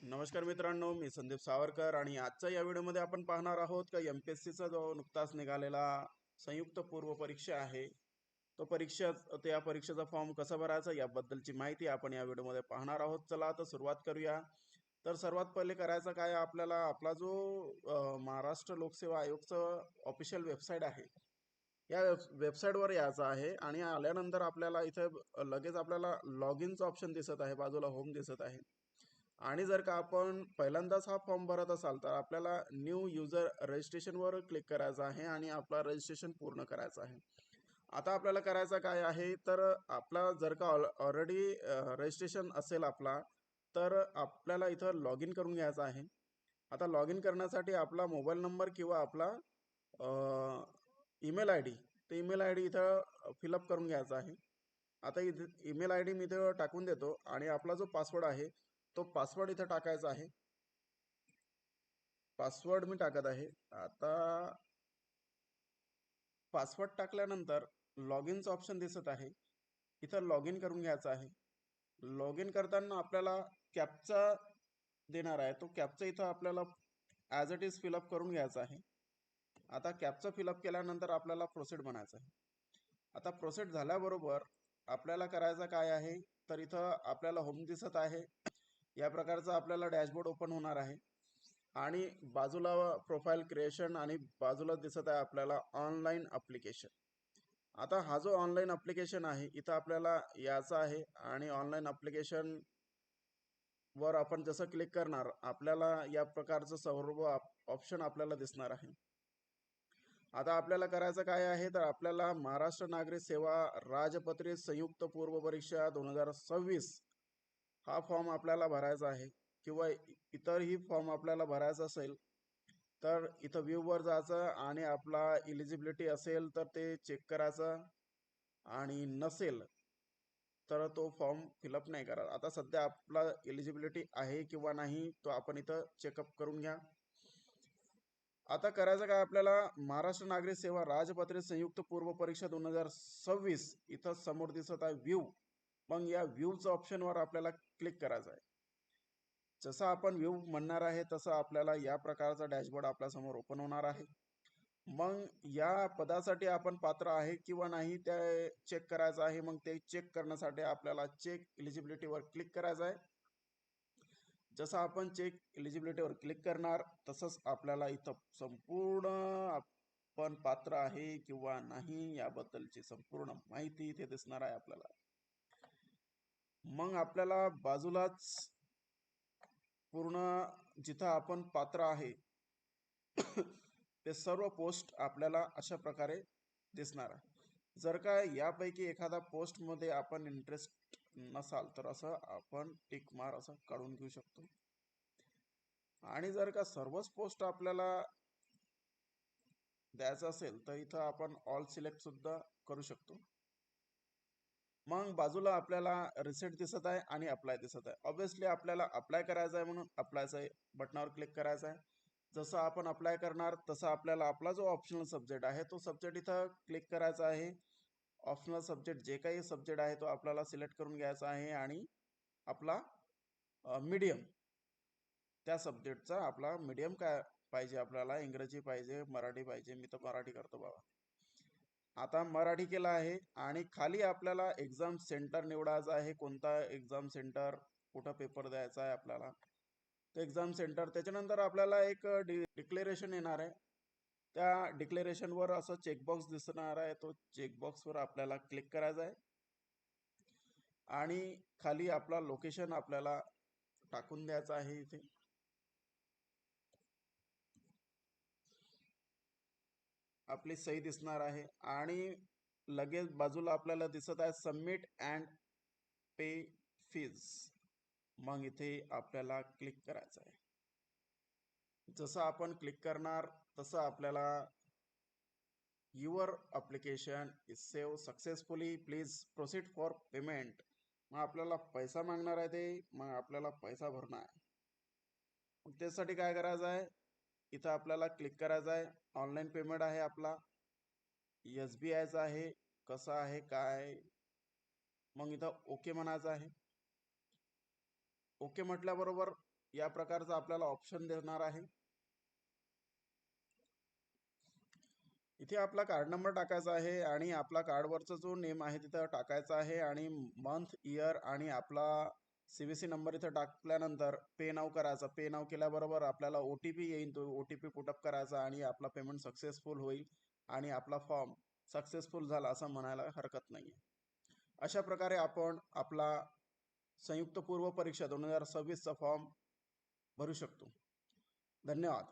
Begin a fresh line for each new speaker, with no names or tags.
नमस्कार मित्रांनो, मी संदीप सावरकर आणि आजच्या या व्हिडिओमध्ये आपण पाहणार आहोत का एमपीएससीचा जो नुकताच निघालेला संयुक्त पूर्व परीक्षा आहे त्या परीक्षेचा फॉर्म कसा भरायचा याबद्दलची माहिती आपण या व्हिडिओमध्ये पाहणार आहोत. चला तर सुरुवात करूया. तर सर्वात पहिले करायचं काय, आपल्याला आपला जो महाराष्ट्र लोकसेवा आयोगचा ऑफिशियल वेबसाईट आहे या वेबसाईटवर यायचं आहे आणि आल्यानंतर आपल्याला इथे लगेच आपल्याला लॉग इनचं ऑप्शन दिसत आहे, बाजूला होम दिसत आहे. आणि जर का आपण पहिल्यांदाच हा फॉर्म भरत असाल तर आपल्याला न्यू युजर रजिस्ट्रेशनवर क्लिक करायचं आहे आणि आपला रजिस्ट्रेशन पूर्ण करायचं आहे. आता आपल्याला करायचं काय आहे, तर आपला जर का ऑलरेडी रजिस्ट्रेशन असेल आपला, तर आपल्याला इथं लॉग इन करून घ्यायचं आहे. आता लॉग इन करण्यासाठी आपला मोबाईल नंबर किंवा आपला ईमेल आय डी, ते ईमेल आय डी इथं फिलअप करून घ्यायचा आहे. आता इथे ईमेल आय डी मी इथं टाकून देतो आणि आपला जो पासवर्ड आहे तो पासवर्ड इथं टाकायचा आहे. पासवर्ड मी टाकत आहे. आता पासवर्ड टाकल्यानंतर लॉग इनचं ऑप्शन दिसत आहे, इथं लॉग इन करून घ्यायचं आहे. लॉग इन करताना आपल्याला कॅपचा देणार आहे, तो कॅपचा इथं आपल्याला ॲज इट इज फिलअप करून घ्यायचा आहे. आता कॅपचा फिलअप केल्यानंतर आपल्याला प्रोसेड बनायचं आहे. आता प्रोसेड झाल्याबरोबर आपल्याला करायचं काय आहे, तर इथं आपल्याला होम दिसत आहे. या प्रकारचा आपल्याला डॅशबोर्ड ओपन होणार आहे आणि बाजूला प्रोफाईल क्रिएशन आणि बाजूला दिसत आहे आपल्याला ऑनलाईन अप्लिकेशन. आता हा जो ऑनलाईन अप्लिकेशन आहे इथं आपल्याला यायचं आहे आणि ऑनलाईन अप्लिकेशन वर आपण जसं क्लिक करणार आपल्याला या प्रकारचं सर्व ऑप्शन आपल्याला दिसणार आहे. आता आपल्याला करायचं काय आहे, तर आपल्याला महाराष्ट्र नागरिक सेवा राजपत्रित संयुक्त पूर्व परीक्षा 2026 हा फॉर्म आपल्याला भरायचा आहे. किंवा इतरही फॉर्म आपल्याला भरायचा असेल तर इथं व्ह्यूवर जायचं आणि आपला इलिजिबिलिटी असेल तर ते चेक करायचं आणि नसेल तर तो फॉर्म फिलअप नाही करा. आता सध्या आपला एलिजिबिलिटी आहे किंवा नाही तो आपण इथं चेकअप करून घ्या. आता करायचं काय, आपल्याला महाराष्ट्र नागरिक सेवा राजपत्रित संयुक्त पूर्व परीक्षा 2026 इथं समोर दिसत आहे व्ह्यू. मग या व्ह्यूच्या ऑप्शनवर आपल्याला क्लिक करायचं आहे. जसं आपण व्ह्यू म्हणणार आहे तसं आपल्याला या प्रकारचा डॅशबोर्ड आपल्या समोर ओपन होणार आहे. मग या पदासाठी आपण पात्र आहे किंवा नाही ते चेक करायचं आहे. मग ते चेक करण्यासाठी आपल्याला चेक एलिजिबिलिटीवर क्लिक करायचं आहे. जसं आपण चेक एलिजिबिलिटीवर क्लिक करणार तसंच आपल्याला इथं संपूर्ण आपण पात्र आहे किंवा नाही याबद्दलची संपूर्ण माहिती इथे दिसणार आहे आपल्याला. मग आपल्याला बाजूलाच पूर्ण जिथं आपण पात्र आहे ते सर्व पोस्ट आपल्याला अशा प्रकारे दिसणार आहे. जर का यापैकी एखादा पोस्टमध्ये आपण इंटरेस्ट नसाल तर असं आपण टिक मार असं काढून घेऊ शकतो. आणि जर का सर्वच पोस्ट आपल्याला द्यायचं असेल तर इथं आपण ऑल सिलेक्ट सुद्धा करू शकतो. मग बाजूला आपल्याला रिसेट दिसत आहे आणि अप्लाय दिसत आहे. ऑब्विसली आपल्याला अप्लाय करायचं आहे म्हणून अप्लायचं बटनावर क्लिक करायचं आहे. जसं आपण अप्लाय करणार तसं आपल्याला आपला जो ऑप्शनल सब्जेक्ट आहे तो सब्जेक्ट इथं क्लिक करायचा आहे. ऑप्शनल सब्जेक्ट जे काही सब्जेक्ट आहे तो आपल्याला सिलेक्ट करून घ्यायचा आहे आणि आपला मीडियम त्या सब्जेक्टचा आपला मीडियम काय पाहिजे, आपल्याला इंग्रजी पाहिजे, मराठी पाहिजे. मी तर मराठी करतो बाबा. आता मराठी केला आहे आणि खाली आपल्याला एक्झाम सेंटर निवडायचा आहे. कोणता एक्झाम सेंटर, कुठं पेपर द्यायचा आहे आपल्याला ते एक्झाम सेंटर. त्याच्यानंतर आपल्याला एक डिक्लेरेशन येणार आहे. त्या डिक्लेरेशनवर असं चेकबॉक्स दिसणार आहे, तो चेकबॉक्सवर आपल्याला क्लिक करायचा आहे आणि खाली आपला लोकेशन आपल्याला टाकून द्यायचा आहे. इथे आपली सही दिसणार आहे आणि लगेच बाजूला आपल्याला दिसत आहे सबमिट अँड पे फीज. मग इथे आपल्याला क्लिक करायचं आहे. जसं आपण क्लिक करणार तसं आपल्याला your application is save successfully, please proceed for payment. मग आपल्याला पैसा मागणार आहे ते, मग आपल्याला पैसा भरणार आहे. मग त्यासाठी काय करायचं आहे, इथं आपल्याला क्लिक करायचं आहे. ऑनलाईन पेमेंट आहे आपला, SBIचा आहे, कसं आहे काय. मग इथं ओके म्हणायचं आहे. ओके म्हटल्याबरोबर या प्रकारचा आपल्याला ऑप्शन देणार आहे. इथे आपला कार्ड नंबर टाकायचा आहे आणि आपला कार्डवरचा जो नेम आहे तिथं टाकायचा आहे आणि मंथ, इयर आणि आपला CVC नंबर इथं टाकल्यानंतर पे नाव करायचा. पे नाव केल्याबरोबर आपल्याला OTP येईल, तो OTP पुटअप करायचा आणि आपला पेमेंट सक्सेसफुल होईल आणि आपला फॉर्म सक्सेसफुल झाला असं म्हणायला हरकत नाही. अशा प्रकारे आपण आपला संयुक्त पूर्व परीक्षा 2026चा फॉर्म भरू शकतो. धन्यवाद.